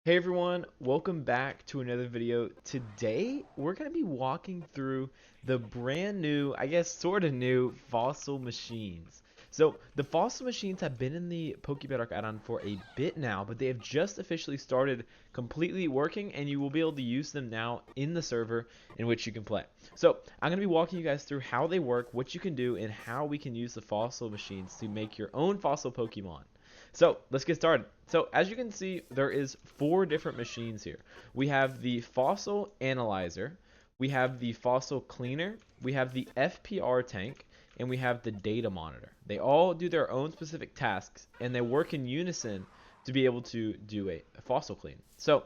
Hey everyone, welcome back to another video. Today we're going to be walking through the brand new, I guess sort of new, fossil machines. So the fossil machines have been in the PokéBedrock add-on for a bit now, but they have just officially started completely working and you will be able to use them now in the server in which you can play. So I'm going to be walking you guys through how they work, what you can do, and how we can use the fossil machines to make your own fossil Pokemon. So let's get started. So as you can see, there is 4 different machines here. We have the fossil analyzer, we have the fossil cleaner, we have the FPR tank, and we have the data monitor. They all do their own specific tasks, and they work in unison to be able to do a fossil clean. So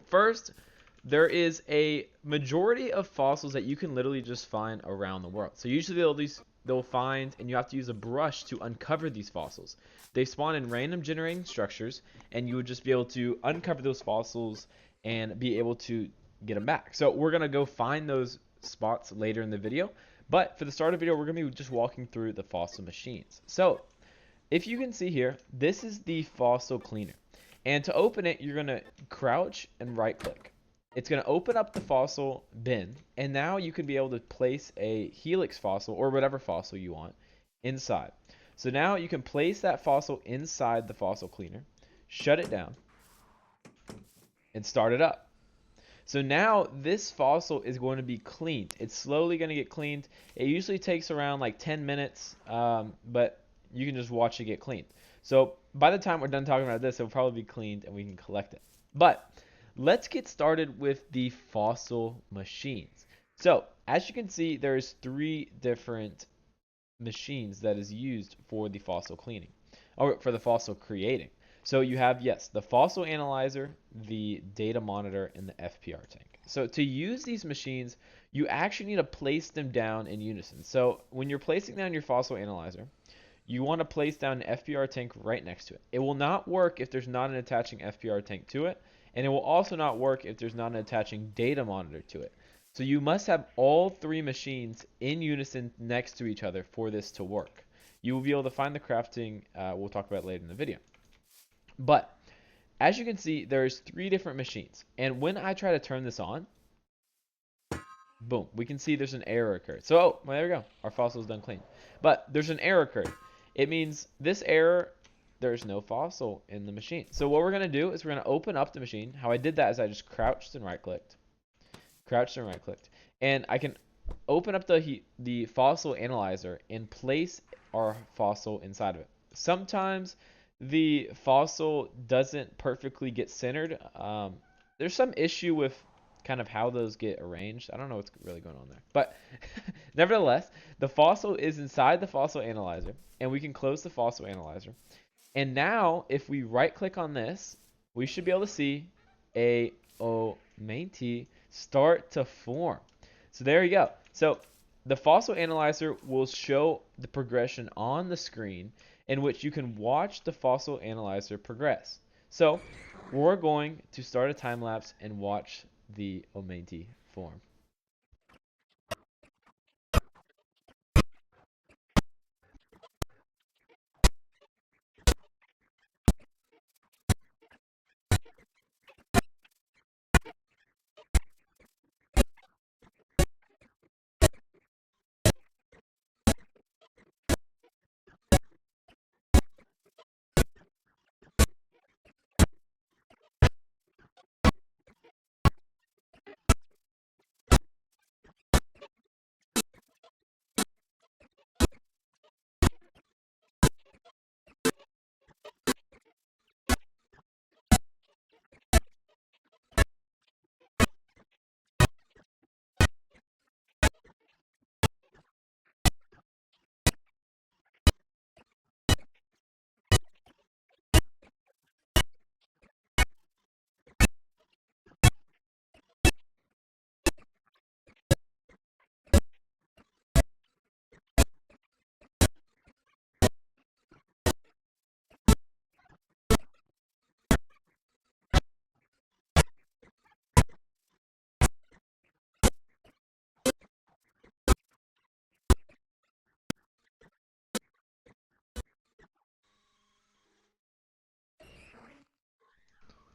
first, there is a majority of fossils that you can literally just find around the world. So usually they'll find, and you have to use a brush to uncover these fossils. They spawn in random generating structures, and you would just be able to uncover those fossils and be able to get them back. So we're gonna go find those spots later in the video. But for the start of the video, we're gonna be just walking through the fossil machines. So if you can see here, this is the fossil cleaner. And to open it, you're going to crouch and right click. It's going to open up the fossil bin, and now you can be able to place a helix fossil or whatever fossil you want inside. So now you can place that fossil inside the fossil cleaner, shut it down, and start it up. So now this fossil is going to be cleaned. It's slowly going to get cleaned. It usually takes around like 10 minutes, but you can just watch it get cleaned. So by the time we're done talking about this, it'll probably be cleaned and we can collect it. But let's get started with the fossil machines. So as you can see, there's 3 different machines that is used for the fossil cleaning, or for the fossil creating. So you have, yes, the fossil analyzer, the data monitor, and the FPR tank. So to use these machines, you actually need to place them down in unison. So when you're placing down your fossil analyzer, you want to place down an FPR tank right next to it. It will not work if there's not an attaching FPR tank to it, and it will also not work if there's not an attaching data monitor to it. So you must have all 3 machines in unison next to each other for this to work. You will be able to find the crafting, we'll talk about it later in the video. But as you can see, there's 3 different machines. And when I try to turn this on, boom, we can see there's an error occurred. So, oh, well, there we go. Our fossil is done clean. But there's an error occurred. It means this error, there's no fossil in the machine. So what we're going to do is we're going to open up the machine. How I did that is I just crouched and right-clicked. Crouched and right-clicked. And I can open up the fossil analyzer and place our fossil inside of it. Sometimes the fossil doesn't perfectly get centered. There's some issue with kind of how those get arranged. I don't know what's really going on there. But nevertheless, the fossil is inside the fossil analyzer, and we can close the fossil analyzer. And now, if we right click on this, we should be able to see a Omanyte start to form. So there you go. So the fossil analyzer will show the progression on the screen in which you can watch the fossil analyzer progress. So we're going to start a time lapse and watch the Omanyte form.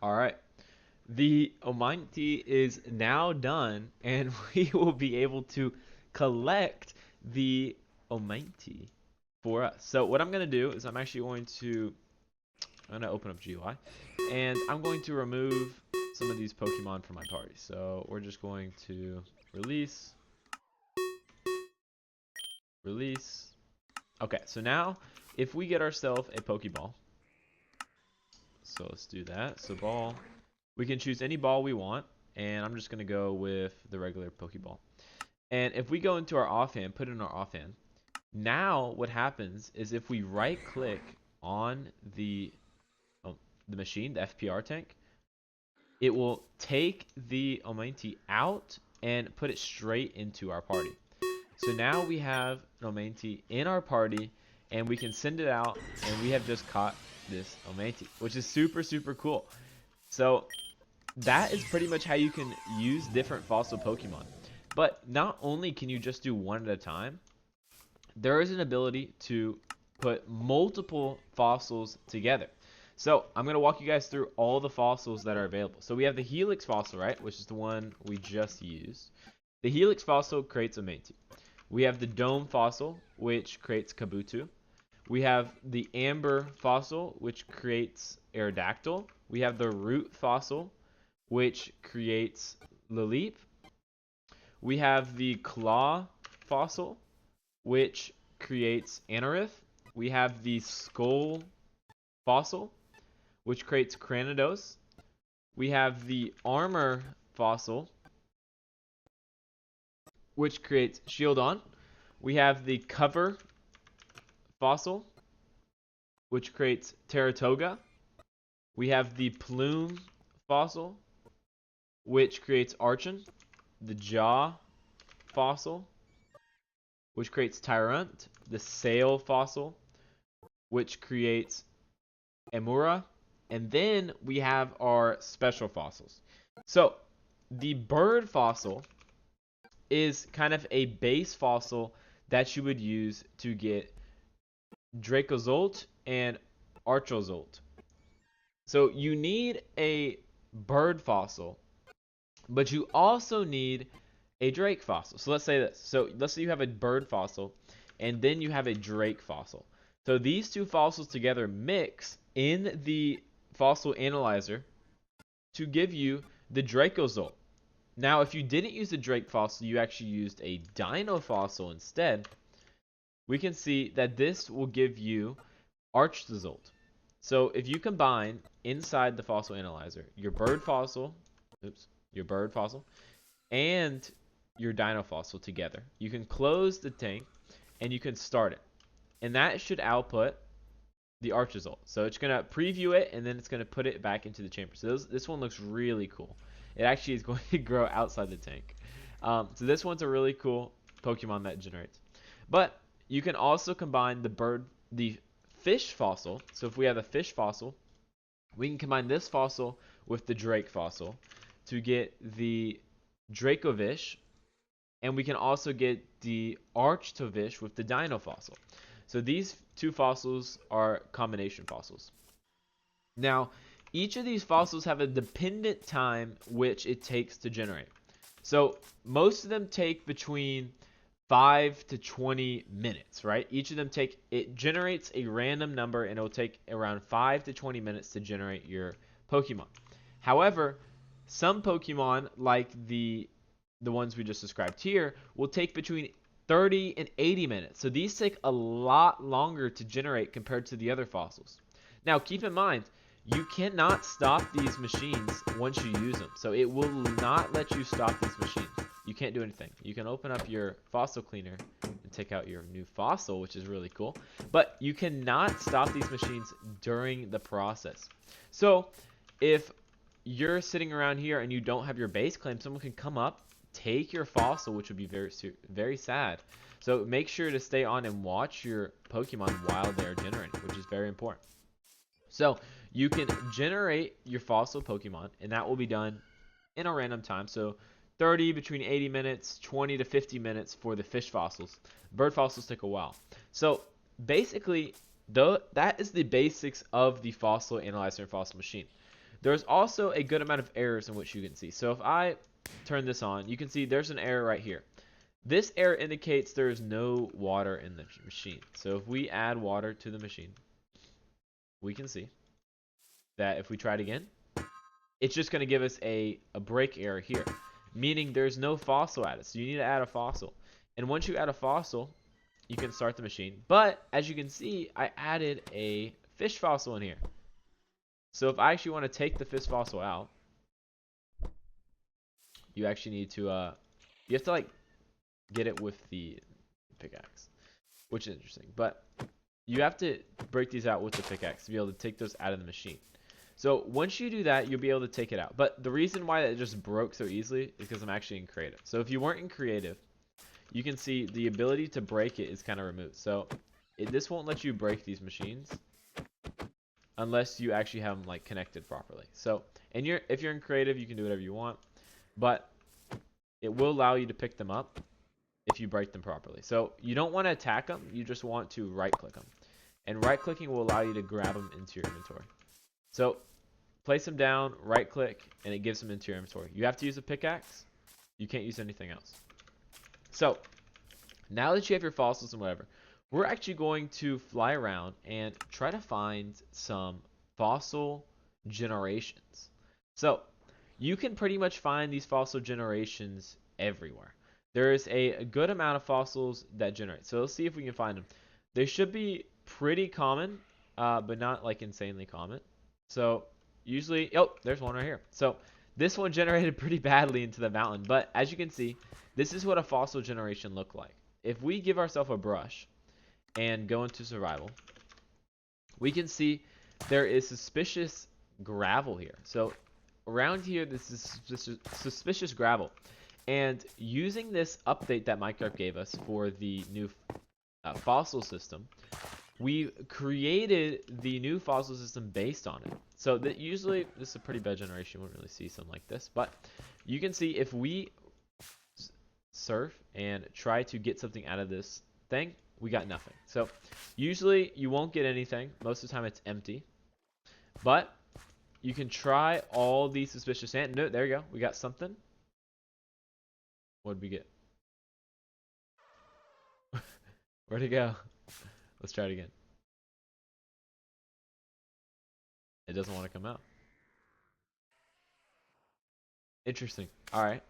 All right. the Omanyte is now done, and we will be able to collect the Omanyte for us. So what I'm going to do is I'm going to open up GUI, and I'm going to remove some of these Pokemon from my party. So we're just going to release. Okay, so now if we get ourselves a Pokeball, so let's do that. So ball, we can choose any ball we want, and I'm just going to go with the regular Pokeball. And if we go into our offhand, put in our offhand, now what happens is if we right click on the machine, the FPR tank, it will take the Omanyte out and put it straight into our party. So now we have an Omanyte in our party, and we can send it out, and we have just caught this Omanyte, which is super, super cool. So that is pretty much how you can use different fossil Pokemon. But not only can you just do one at a time, there is an ability to put multiple fossils together. So I'm going to walk you guys through all the fossils that are available. So we have the Helix fossil, right, which is the one we just used. The Helix fossil creates Omanyte. We have the Dome fossil, which creates Kabuto. We have the Amber fossil, which creates Aerodactyl. We have the Root fossil, which creates Lileep. We have the Claw fossil, which creates Anorith. We have the Skull fossil, which creates Cranidos. We have the Armor fossil, which creates Shieldon. We have the Cover fossil, which creates Terratoga. We have the Plume fossil, which creates Archon. The Jaw fossil, which creates Tyrant. The Sail fossil, which creates Emura. And then we have our special fossils. So the Bird fossil is kind of a base fossil that you would use to get Dracozolt and Arctovish. So you need a bird fossil, but you also need a Drake fossil. So let's say this. So let's say you have a bird fossil, and then you have a Drake fossil. So these two fossils together mix in the fossil analyzer to give you the Dracozolt. Now, if you didn't use the Drake fossil, you actually used a Dino fossil instead, we can see that this will give you Arctozolt. So if you combine inside the fossil analyzer your bird fossil, and your Dino fossil together, you can close the tank and you can start it. And that should output the Arctozolt. So it's going to preview it, and then it's going to put it back into the chamber. So this one looks really cool. It actually is going to grow outside the tank. So this one's a really cool Pokemon that generates. But you can also combine the fish fossil. So if we have a fish fossil, we can combine this fossil with the Drake fossil to get the Dracovish, and we can also get the Arctovish with the Dino fossil. So these two fossils are combination fossils. Now, each of these fossils have a dependent time which it takes to generate. So most of them take between 5 to 20 minutes, right? Each of them it generates a random number, and it will take around 5 to 20 minutes to generate your Pokemon. However, some Pokemon, like the ones we just described here, will take between 30 and 80 minutes. So these take a lot longer to generate compared to the other fossils. Now, keep in mind, you cannot stop these machines once you use them. So it will not let you stop these machines. You can't do anything. You can open up your fossil cleaner and take out your new fossil, which is really cool. But you cannot stop these machines during the process. So if you're sitting around here and you don't have your base claim, someone can come up, take your fossil, which would be very, very sad. So make sure to stay on and watch your Pokemon while they're generating, which is very important. So you can generate your fossil Pokemon, and that will be done in a random time. So 30 between 80 minutes, 20 to 50 minutes for the fish fossils. Bird fossils take a while. So basically, that is the basics of the fossil analyzer and fossil machine. There's also a good amount of errors in which you can see. So if I turn this on, you can see there's an error right here. This error indicates there is no water in the machine. So if we add water to the machine, we can see that if we try it again, it's just going to give us a break error here, meaning there's no fossil added. So you need to add a fossil. And once you add a fossil, you can start the machine. But as you can see, I added a fish fossil in here. So if I actually want to take the fish fossil out, you actually need to, you have to like get it with the pickaxe, which is interesting. But you have to break these out with the pickaxe to be able to take those out of the machine. So once you do that, you'll be able to take it out. But the reason why it just broke so easily is because I'm actually in creative. So if you weren't in creative, you can see the ability to break it is kind of removed. So this won't let you break these machines unless you actually have them like connected properly. So if you're in creative, you can do whatever you want, but it will allow you to pick them up if you break them properly. So you don't want to attack them, you just want to right click them. And right clicking will allow you to grab them into your inventory. So place them down, right click, and it gives them into your inventory. You have to use a pickaxe. You can't use anything else. So now that you have your fossils and whatever, we're actually going to fly around and try to find some fossil generations. So you can pretty much find these fossil generations everywhere. There is a good amount of fossils that generate. So let's see if we can find them. They should be pretty common, but not like insanely common. So usually, oh, there's one right here. So this one generated pretty badly into the mountain, but as you can see, this is what a fossil generation look like. If we give ourselves a brush and go into survival, we can see there is suspicious gravel here. So around here, this is suspicious gravel. And using this update that Minecraft gave us for the new fossil system, we created the new fossil system based on it. So that usually, this is a pretty bad generation. You wouldn't really see something like this. But you can see if we surf and try to get something out of this thing, we got nothing. So usually you won't get anything. Most of the time it's empty. But you can try all these suspicious sand. No, there you go. We got something. What did we get? Where'd it go? Let's try it again. It doesn't want to come out. Interesting. Alright.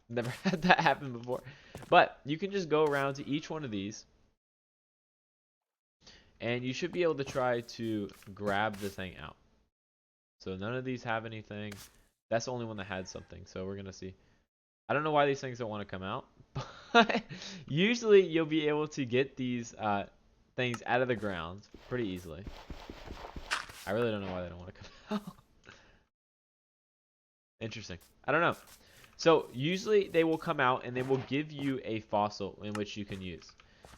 Never had that happen before. But you can just go around to each one of these, and you should be able to try to grab the thing out. So none of these have anything. That's the only one that had something. So we're going to see. I don't know why these things don't want to come out. But usually you'll be able to get these things out of the ground pretty easily. I really don't know why they don't want to come out. Interesting. I don't know. So usually they will come out and they will give you a fossil in which you can use.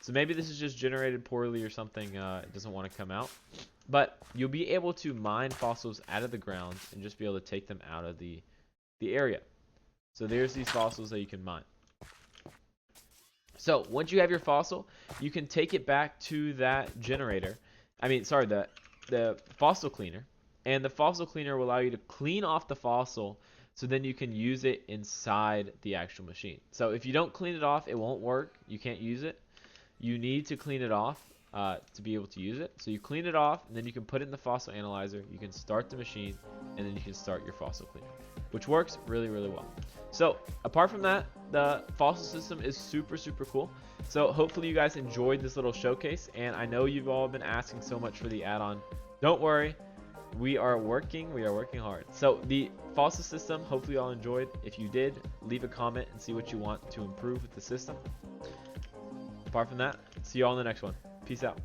So maybe this is just generated poorly or something. It doesn't want to come out. But you'll be able to mine fossils out of the ground and just be able to take them out of the area. So there's these fossils that you can mine. So once you have your fossil, you can take it back to that generator. I mean, sorry, the fossil cleaner. And the fossil cleaner will allow you to clean off the fossil, so then you can use it inside the actual machine. So if you don't clean it off, it won't work. You can't use it. You need to clean it off to be able to use it. So you clean it off, and then you can put it in the fossil analyzer. You can start the machine, and then you can start your fossil cleaner, which works really, really well. So apart from that, the fossil system is super, super cool. So hopefully you guys enjoyed this little showcase, and I know you've all been asking so much for the add-on. Don't worry. We are working hard. So the fossil system, hopefully you all enjoyed. If you did, leave a comment and see what you want to improve with the system. Apart from that, see you all in the next one. Peace out.